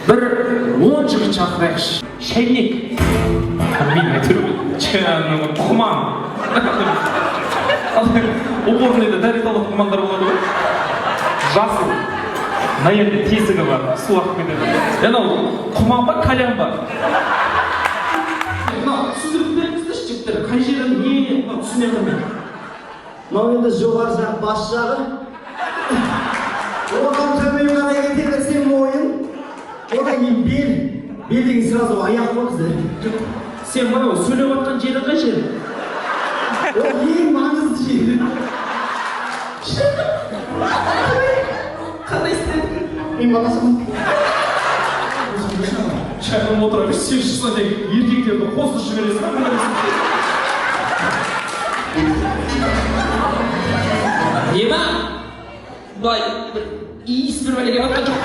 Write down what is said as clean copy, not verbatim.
Bir 10 жігіт шақырайықшы. Шайник. Мен айтырмын. Чайның құман. Уборныйда дәрет алып құмандар болады ғой. Жасыл. Мына жерде тесігі бар, су ағып кетеді. Анау құман ба, кальян ба? Мына түсіндіріп беріңіздерші жігіттер, қай жерін не түсіне қылмайды. Мынау енді жоғары жақ бас жағы. Оған төмен қарай кетерсе мойын. Одан кейін бел. Белден сразу аяқ қойыңыздар. Сен мынау сөйлеп жатқан жерің қай жер? Ол ең маңызды жер. Қандай істедің? Мен баласымын. Шайқанып отыра берші, сен шықсаң тек еркектерді қосып жібересің ба? Нема? Былай, иіс бір бәлеге батқан жоқ.